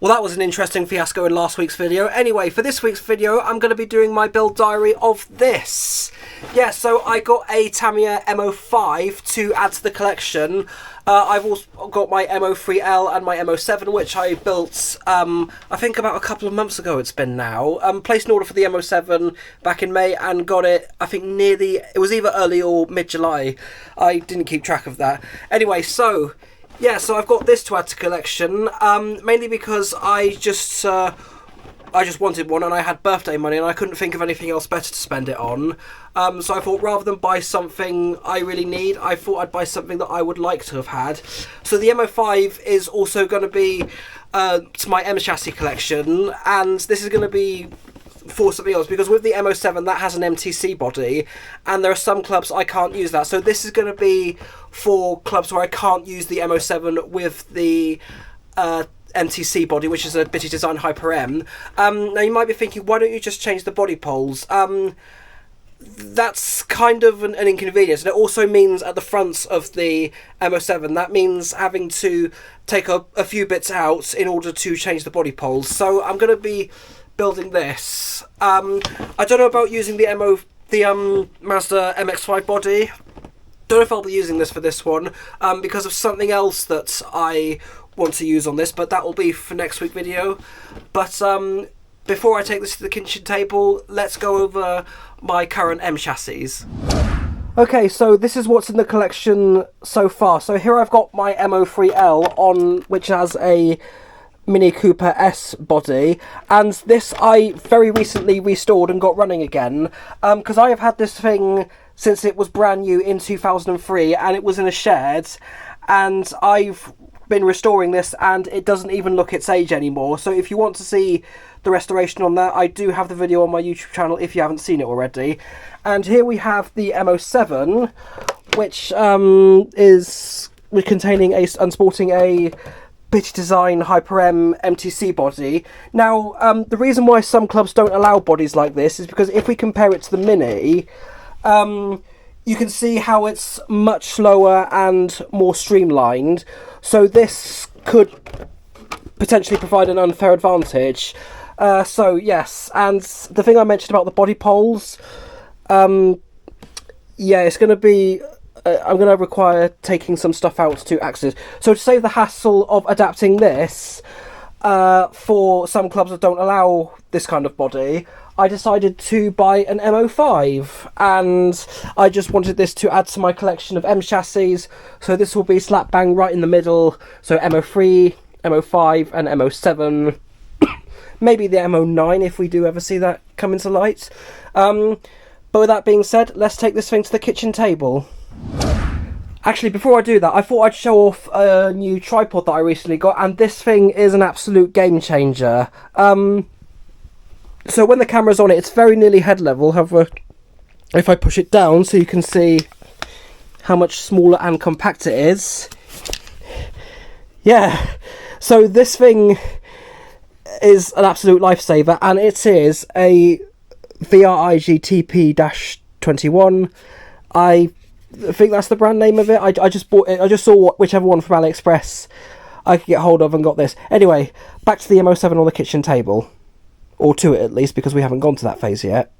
Well, that was an interesting fiasco in last week's video. Anyway, for this week's video, I'm going to be doing my build diary of this. Yeah, so I got a Tamiya M-05 to add to the collection. I've also got my M-03L and my M-07, which I built, I think about a couple of months ago it's been now. Placed an order for the M-07 back in May and got it, I think, it was either early or mid-July. I didn't keep track of that. Anyway, so... yeah, so I've got this to add to collection, mainly because I just wanted one and I had birthday money and I couldn't think of anything else better to spend it on. So I thought rather than buy something I really need, I thought I'd buy something that I would like to have had. So the M-05 is also going to be to my M chassis collection, and this is going to be for something else, because with the M-07 that has an MTC body and there are some clubs I can't use that, so this is going to be for clubs where I can't use the M-07 with the MTC body, which is a Bitty Design Hyper M. Now you might be thinking, why don't you just change the body poles? That's kind of an inconvenience, and it also means at the front of the M-07 that means having to take a few bits out in order to change the body poles. So I'm going to be building this. I don't know about using the Mazda MX-5 body. Don't know if I'll be using this for this one because of something else that I want to use on this, but that will be for next week's video. But before I take this to the kitchen table, let's go over my current M chassis. Okay, so this is what's in the collection so far. So here I've got my M-03L on, which has a Mini Cooper S body, and this I very recently restored and got running again, because I have had this thing since it was brand new in 2003 and it was in a shed, and I've been restoring this and it doesn't even look its age anymore. So if you want to see the restoration on that, I do have the video on my YouTube channel if you haven't seen it already. And here we have the M-07, which is containing and sporting a Bitty Design Hyper M MTC body. Now, the reason why some clubs don't allow bodies like this is because if we compare it to the Mini, you can see how it's much slower and more streamlined. So this could potentially provide an unfair advantage. So yes, and the thing I mentioned about the body poles, yeah, it's going to be... I'm going to require taking some stuff out to access. So to save the hassle of adapting this for some clubs that don't allow this kind of body, I decided to buy an M-05, and I just wanted this to add to my collection of M chassis. So this will be slap bang right in the middle. So M-03, M-05 and M-07. Maybe the M-09 if we do ever see that come into light. But with that being said, let's take this thing to the kitchen table. Actually, before I do that, I thought I'd show off a new tripod that I recently got, and this thing is an absolute game changer. So when the camera's on it, it's very nearly head level. However, if I push it down so you can see how much smaller and compact it is. Yeah, so this thing is an absolute lifesaver, and it is a VRIG TP-21. I think that's the brand name of it. I just bought it. I just saw whichever one from AliExpress I could get hold of and got this. Anyway, back to the M-07 on the kitchen table. Or to it at least, because we haven't gone to that phase yet.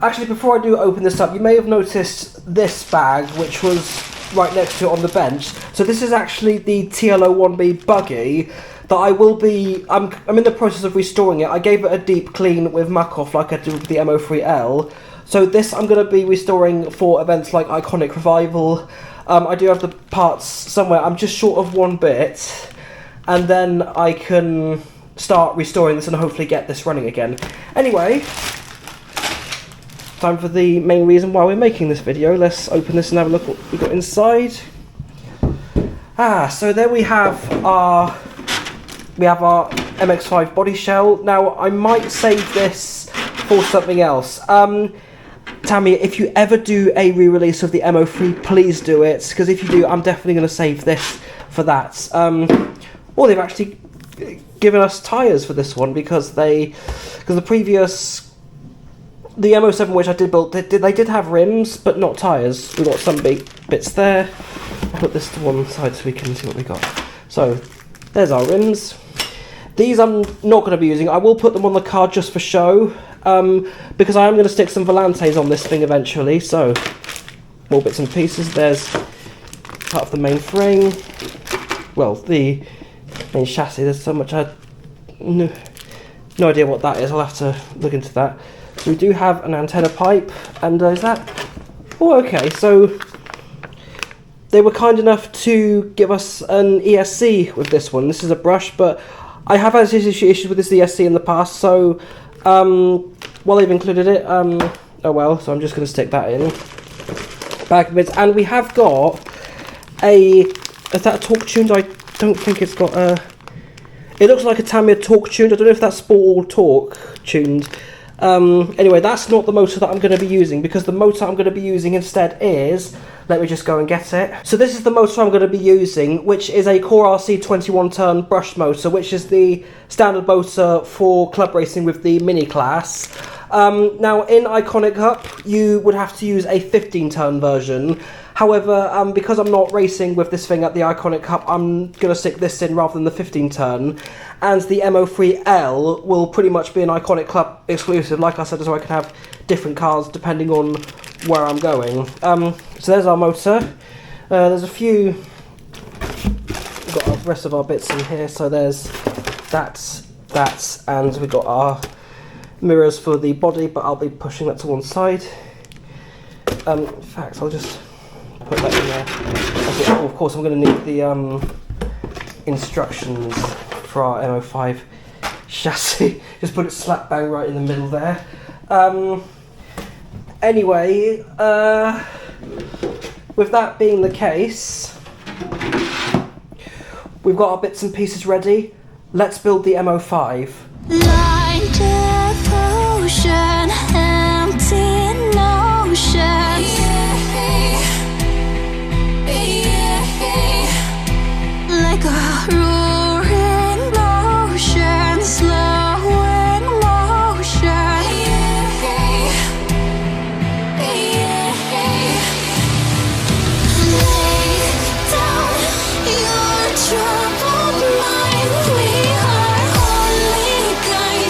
Actually, before I do open this up, you may have noticed this bag, which was right next to it on the bench. So this is actually the TL01B buggy that I will be... I'm in the process of restoring it. I gave it a deep clean with muck-off like I did with the M-03L. So this I'm going to be restoring for events like Iconic Revival. I do have the parts somewhere. I'm just short of one bit, and then I can start restoring this and hopefully get this running again. Anyway, time for the main reason why we're making this video. Let's open this and have a look what we got inside. So there we have our MX-5 body shell. Now I might save this for something else. Tamiya, if you ever do a re-release of the M-03, please do it, because if you do, I'm definitely going to save this for that. Or they've actually given us tyres for this one, because the M-07 which I did build, they did have rims, but not tyres. We got some big bits there. I'll put this to one side so we can see what we got. So, there's our rims. These I'm not going to be using. I will put them on the car just for show, because I am going to stick some volantes on this thing eventually. So, more bits and pieces. There's part of the main frame. Well, the main chassis. There's so much. No idea what that is. I'll have to look into that. So we do have an antenna pipe, and is that? Oh, okay. So they were kind enough to give us an ESC with this one. This is a brush, but I have had issues with this ESC in the past. So well, they've included it. Oh well. So I'm just going to stick that in. Bag of bits, and we have got a. Is that a torque tuned? I don't think it's got a. It looks like a Tamiya torque tuned. I don't know if that's sport or torque tuned. Anyway, that's not the motor that I'm going to be using, because the motor I'm going to be using instead is, let me just go and get it. So this is the motor I'm going to be using, which is a Core RC 21 turn brushed motor, which is the standard motor for club racing with the mini class. Now in Iconic Cup you would have to use a 15 turn version. However, because I'm not racing with this thing at the Iconic Cup, I'm going to stick this in rather than the 15 turn. And the M-03L will pretty much be an Iconic Club exclusive, like I said, so I can have different cars depending on where I'm going. So there's our motor. There's a few. We've got the rest of our bits in here. So there's that, and we've got our mirrors for the body, but I'll be pushing that to one side. In fact, I'll just put that in there. Oh, of course, I'm going to need the instructions for our M-05 chassis. Just put it slap bang right in the middle there. Anyway, with that being the case, we've got our bits and pieces ready. Let's build the M-05. Light devotion, empty notion. Like a roaring ocean, slow in motion. Lay down your troubled mind. We are only guided.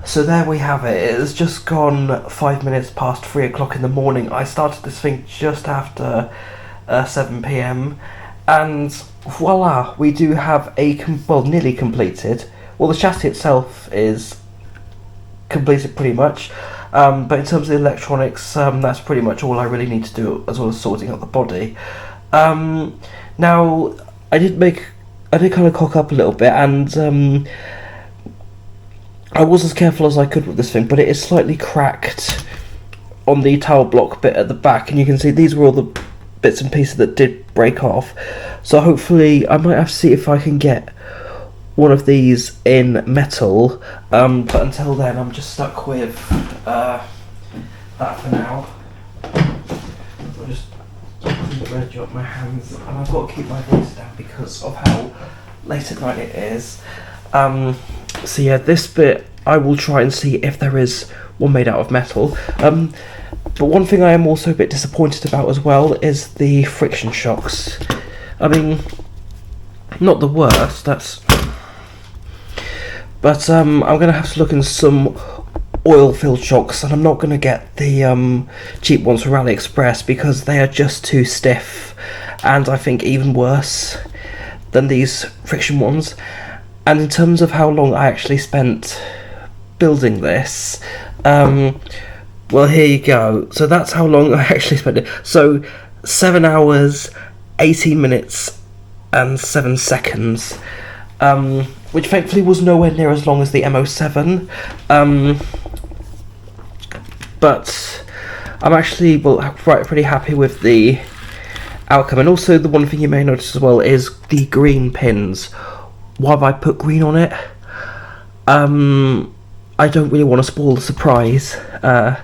So there we have it. It has just gone 5 minutes past 3 o'clock in the morning. I started this thing just after 7 p.m. and voila, we do have a nearly completed. Well, the chassis itself is completed pretty much, but in terms of the electronics, that's pretty much all I really need to do, as well as sorting out the body. Now, I did kind of cock up a little bit, and I was as careful as I could with this thing, but it is slightly cracked on the towel block bit at the back, and you can see these were all the bits and pieces that did break off. So hopefully I might have to see if I can get one of these in metal, but until then I'm just stuck with that for now. I'll just ready up my hands, and I've got to keep my voice down because of how late at night it is. So yeah, this bit I will try and see if there is one made out of metal. But one thing I am also a bit disappointed about as well is the friction shocks. I mean, not the worst, but I'm going to have to look in some oil-filled shocks, and I'm not going to get the cheap ones from AliExpress because they are just too stiff, and I think even worse than these friction ones. And in terms of how long I actually spent building this, well, here you go. So that's how long I actually spent it. So 7 hours, 18 minutes and 7 seconds, which thankfully was nowhere near as long as the M-07. But I'm actually pretty happy with the outcome. And also the one thing you may notice as well is the green pins. Why have I put green on it? I don't really want to spoil the surprise. And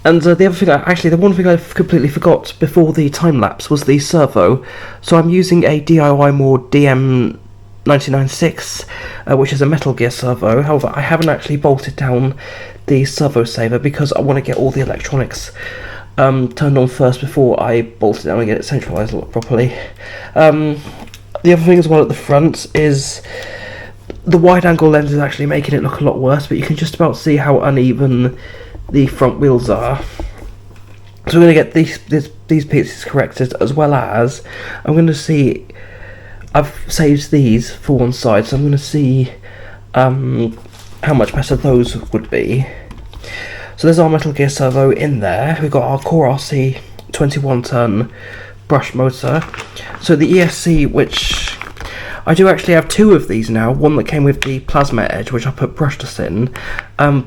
the other thing, the one thing I completely forgot before the time lapse was the servo. So I'm using a DIY Mod DM996, which is a Metal Gear servo. However, I haven't actually bolted down the servo saver because I want to get all the electronics turned on first before I bolt it down and get it centralised properly. The other thing as well at the front is the wide-angle lens is actually making it look a lot worse, but you can just about see how uneven the front wheels are. So we're going to get these pieces corrected, as well as I'm going to see, I've saved these for one side, so I'm going to see how much better those would be. So there's our Metal Gear servo in there. We've got our Core RC 21-ton brush motor. So the ESC, which I do actually have two of these now, one that came with the plasma edge, which I put brushless in,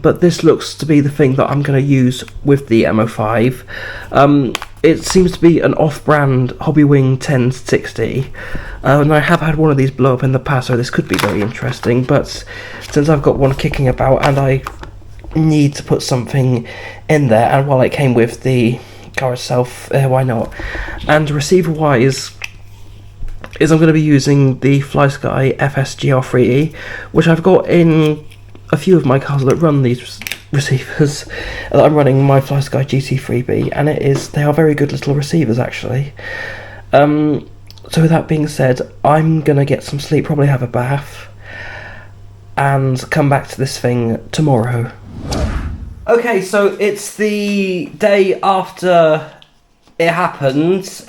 but this looks to be the thing that I'm going to use with the M-05. It seems to be an off-brand Hobbywing 1060, and I have had one of these blow up in the past, so this could be very interesting, but since I've got one kicking about and I need to put something in there, and while it came with the car itself, why not? And receiver wise is I'm going to be using the FlySky FSGR3E, which I've got in a few of my cars that run these receivers. I'm running my FlySky GT3B, and they are very good little receivers actually. So with that being said, I'm going to get some sleep, probably have a bath, and come back to this thing tomorrow. Okay, so it's the day after it happened.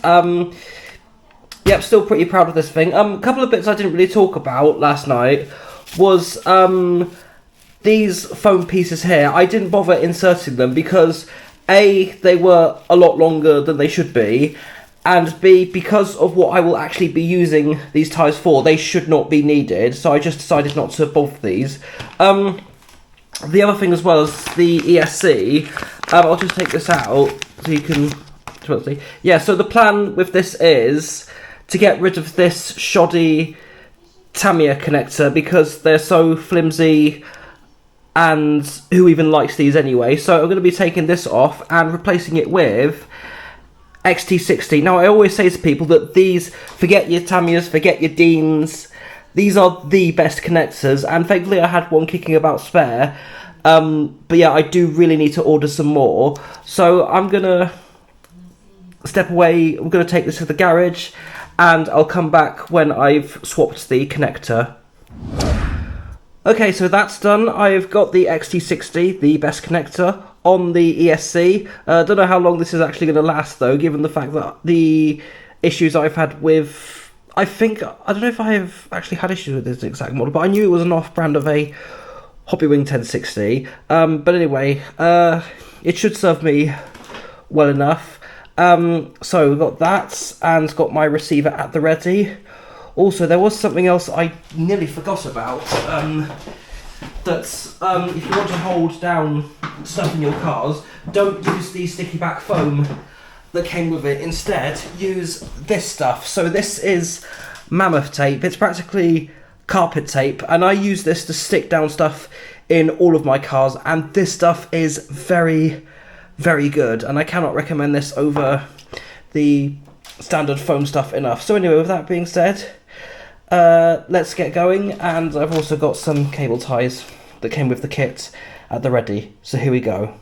Yep, still pretty proud of this thing. A couple of bits I didn't really talk about last night was these foam pieces here. I didn't bother inserting them because A, they were a lot longer than they should be, and B, because of what I will actually be using these tyres for, they should not be needed, so I just decided not to bother these. The other thing as well is the ESC. I'll just take this out so you can see. Yeah, so the plan with this is to get rid of this shoddy Tamiya connector because they're so flimsy, and who even likes these anyway? So I'm going to be taking this off and replacing it with XT60. Now I always say to people that these, forget your Tamiyas, forget your Deans, these are the best connectors, and thankfully I had one kicking about spare. But yeah, I do really need to order some more. So I'm going to step away, I'm going to take this to the garage, and I'll come back when I've swapped the connector. Okay, so that's done. I've got the XT60, the best connector, on the ESC. Don't know how long this is actually going to last, though, given the fact that the issues I've had with... I don't know if I have actually had issues with this exact model, but I knew it was an off-brand of a Hobbywing 1060. But anyway, it should serve me well enough. So we've got that, and got my receiver at the ready. Also, there was something else I nearly forgot about, that if you want to hold down stuff in your cars, don't use the sticky back foam that came with it. Instead, use this stuff. So this is mammoth tape. It's practically carpet tape, and I use this to stick down stuff in all of my cars, and this stuff is very, very good, and I cannot recommend this over the standard foam stuff enough. So anyway, with that being said, let's get going, and I've also got some cable ties that came with the kit at the ready, so here we go.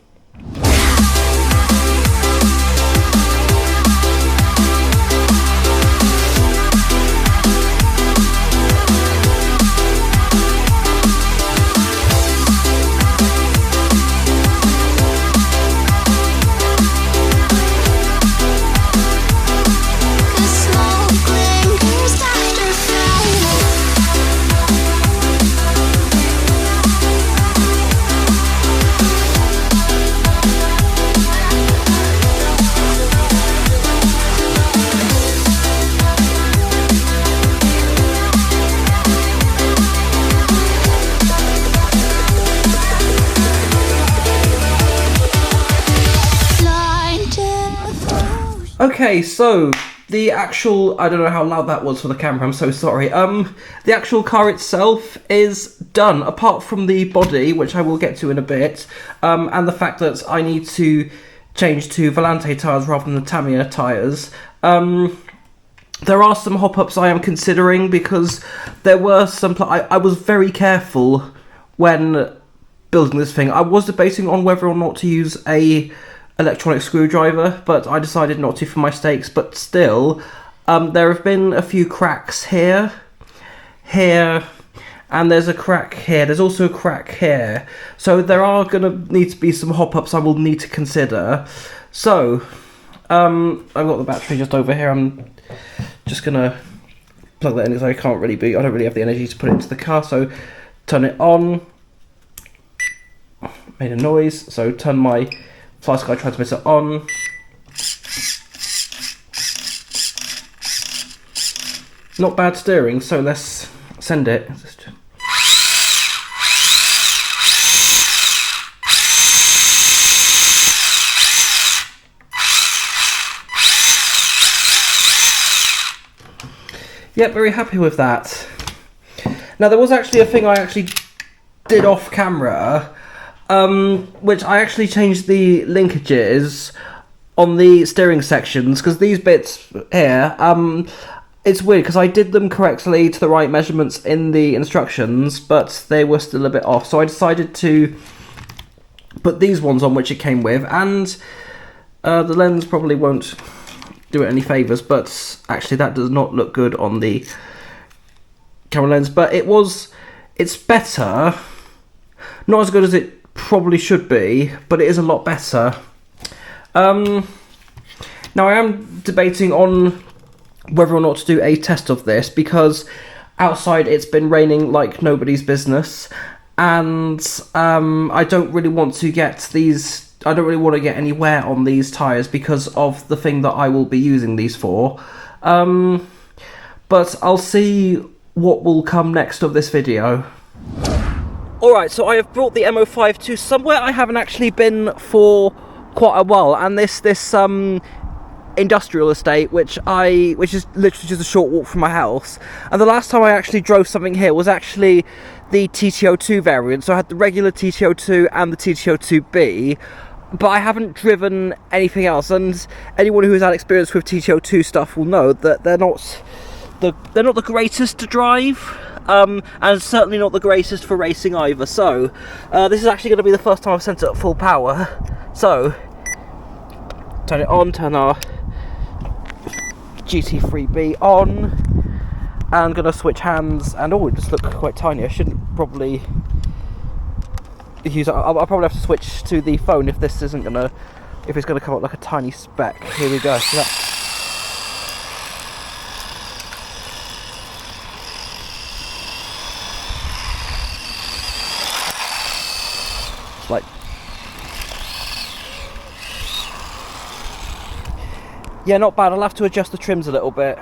Okay, so the actual, I don't know how loud that was for the camera, I'm so sorry. The actual car itself is done, apart from the body, which I will get to in a bit, and the fact that I need to change to Volante tyres rather than the Tamiya tyres. There are some hop-ups I am considering, because there were some... I was very careful when building this thing. I was debating on whether or not to use a electronic screwdriver, but I decided not to for my stakes. But still, there have been a few cracks here, and there's a crack here. There's also a crack here. So there are going to need to be some hop-ups I will need to consider. So, I've got the battery just over here. I'm just going to plug that in because I don't really have the energy to put it into the car. So, turn it on. Made a noise. So, turn my Fast Guy transmitter on. Not bad steering, so let's send it. Yep, very happy with that. Now, there was actually a thing I actually did off camera, which I actually changed the linkages on the steering sections, because these bits here, it's weird because I did them correctly to the right measurements in the instructions, but they were still a bit off, so I decided to put these ones on which it came with, and the lens probably won't do it any favours, but actually that does not look good on the camera lens, but it's better, not as good as it probably should be, but it is a lot better. Now I am debating on whether or not to do a test of this, because outside it's been raining like nobody's business, and I don't really want to get any wear on these tyres because of the thing that I will be using these for. But I'll see what will come next of this video. Alright, so I have brought the M-05 to somewhere I haven't actually been for quite a while, and this industrial estate, which is literally just a short walk from my house. And the last time I actually drove something here was actually the TTO2 variant, so I had the regular TTO2 and the TTO2B, but I haven't driven anything else, and anyone who has had experience with TTO2 stuff will know that they're not the greatest to drive, and certainly not the greatest for racing either. So this is actually going to be the first time I've sent it at full power. So turn it on, turn our GT3B on, And I'm going to switch hands, and it just looks quite tiny. I shouldn't probably use it. I'll probably have to switch to the phone if this isn't going to, if it's going to come up like a tiny speck. Here we go. So that's, like, yeah, not bad. I'll have to adjust the trims a little bit.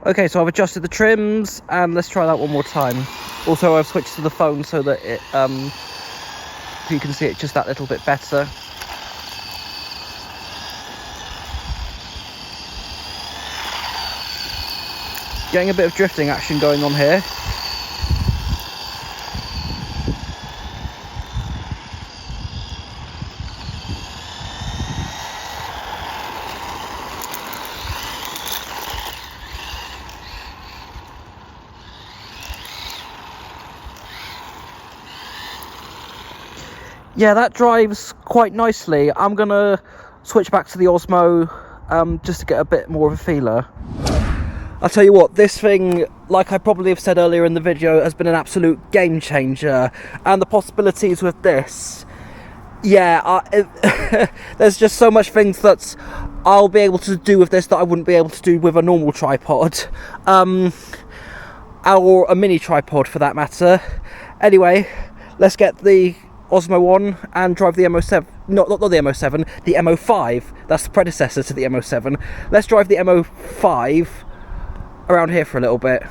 Okay, so I've adjusted the trims, and let's try that one more time. Also, I've switched to the phone so that it, you can see it just that little bit better. Getting a bit of drifting action going on here. Yeah, that drives quite nicely. I'm gonna switch back to the Osmo just to get a bit more of a feeler. I'll tell you what, this thing, like I probably have said earlier in the video, has been an absolute game changer. And the possibilities with this, yeah, there's just so much things that I'll be able to do with this that I wouldn't be able to do with a normal tripod. Or a mini tripod for that matter. Anyway, let's get the Osmo on and drive the M07, not the M07, the M05. That's the predecessor to the M07. Let's drive the M05 around here for a little bit.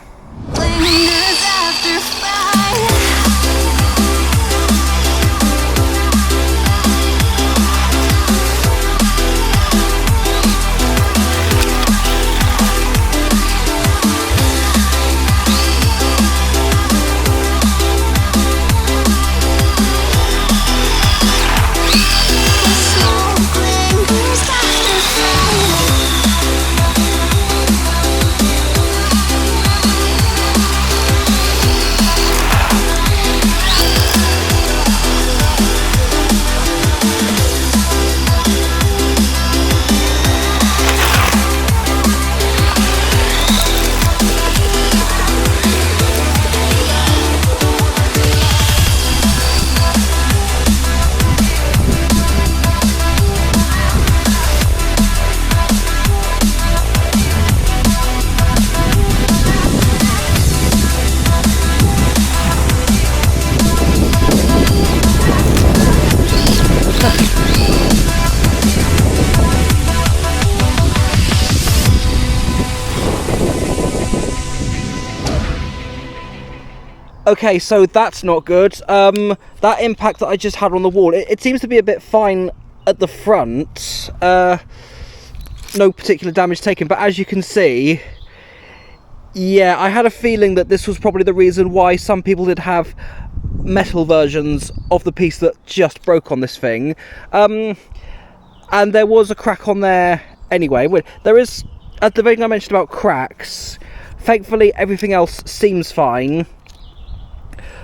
Lingers after 5. Smoke lingers after 5. Okay, so that's not good. That impact that I just had on the wall, it seems to be a bit fine at the front. No particular damage taken, but as you can see, yeah, I had a feeling that this was probably the reason why some people did have metal versions of the piece that just broke on this thing. And there was a crack on there anyway. There is, at the thing I mentioned about cracks, thankfully everything else seems fine.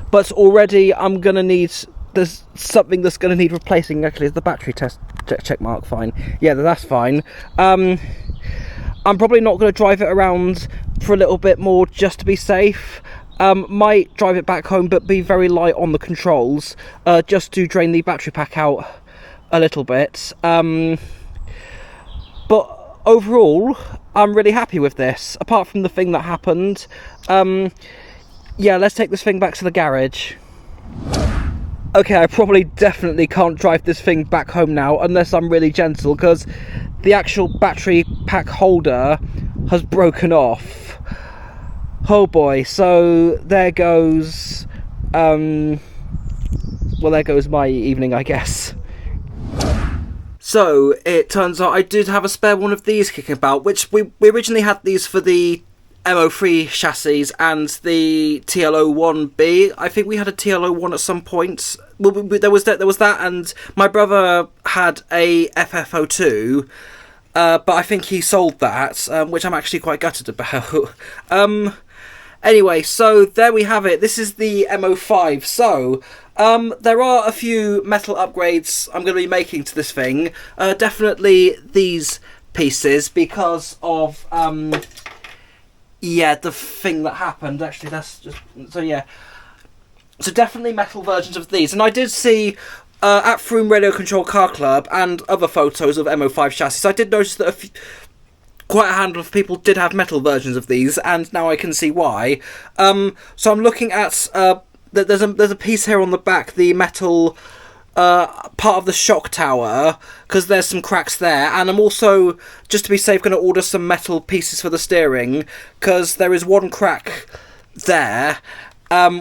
But already I'm going to need, there's something that's going to need replacing. Actually, is the battery test check mark fine? Yeah, that's fine. I'm probably not going to drive it around for a little bit more just to be safe. Might drive it back home, but be very light on the controls, just to drain the battery pack out a little bit. But overall, I'm really happy with this, apart from the thing that happened. Yeah, let's take this thing back to the garage. Okay, I probably definitely can't drive this thing back home now unless I'm really gentle, because the actual battery pack holder has broken off. Oh boy, so there goes, well, there goes my evening, I guess. So, it turns out I did have a spare one of these kicking about, which we originally had these for the M-03 chassis and the TL01B. I think we had a TL01 at some point. Well, there was that, and my brother had a FF02, but I think he sold that, which I'm actually quite gutted about. Anyway, so there we have it. This is the M-05. So, there are a few metal upgrades I'm going to be making to this thing. Definitely these pieces, because of yeah, the thing that happened. Actually, that's just so yeah. So definitely metal versions of these, and I did see at Froome Radio Control Car Club and other photos of M-05 chassis. I did notice that quite a handful of people did have metal versions of these, and now I can see why. So I'm looking at there's a piece here on the back, the metal part of the shock tower, because there's some cracks there, and I'm also, just to be safe, going to order some metal pieces for the steering, because there is one crack there,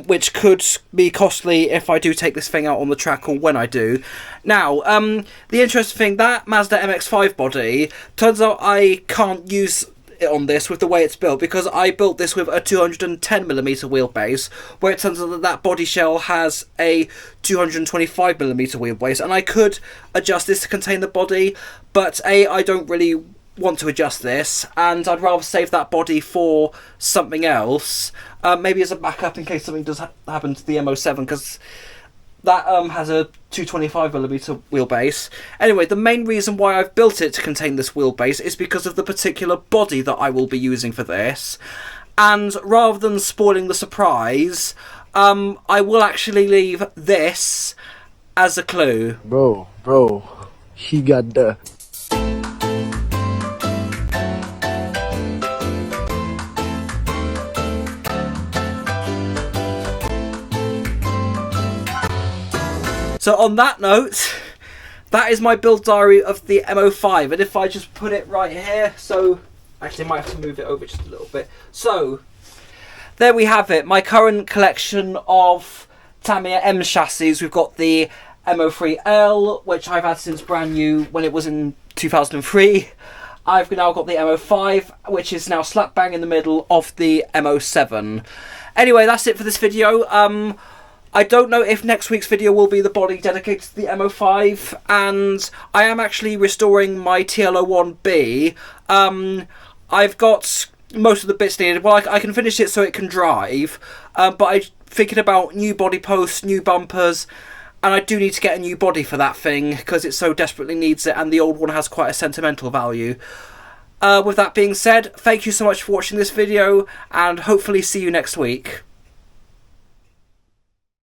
which could be costly if I do take this thing out on the track, or when I do. Now, the interesting thing, that Mazda MX-5 body, turns out I can't use it on this with the way it's built, because I built this with a 210mm wheelbase, where it turns out that that body shell has a 225mm wheelbase, and I could adjust this to contain the body, but I don't really want to adjust this, and I'd rather save that body for something else, maybe as a backup in case something does happen to the M07, because that has a 225mm wheelbase. Anyway, the main reason why I've built it to contain this wheelbase is because of the particular body that I will be using for this, and rather than spoiling the surprise, I will actually leave this as a clue. Bro, he got the... So on that note, that is my build diary of the M05, and if I just put it right here, so actually I might have to move it over just a little bit. So there we have it, my current collection of Tamiya M chassis. We've got the M03L, which I've had since brand new when it was in 2003. I've now got the M05, which is now slap bang in the middle of the M07. Anyway, that's it for this video. I don't know if next week's video will be the body dedicated to the M05, and I am actually restoring my TL01B. I've got most of the bits needed. Well, I can finish it so it can drive, but I'm thinking about new body posts, new bumpers, and I do need to get a new body for that thing, because it so desperately needs it, and the old one has quite a sentimental value. With that being said, thank you so much for watching this video, and hopefully see you next week.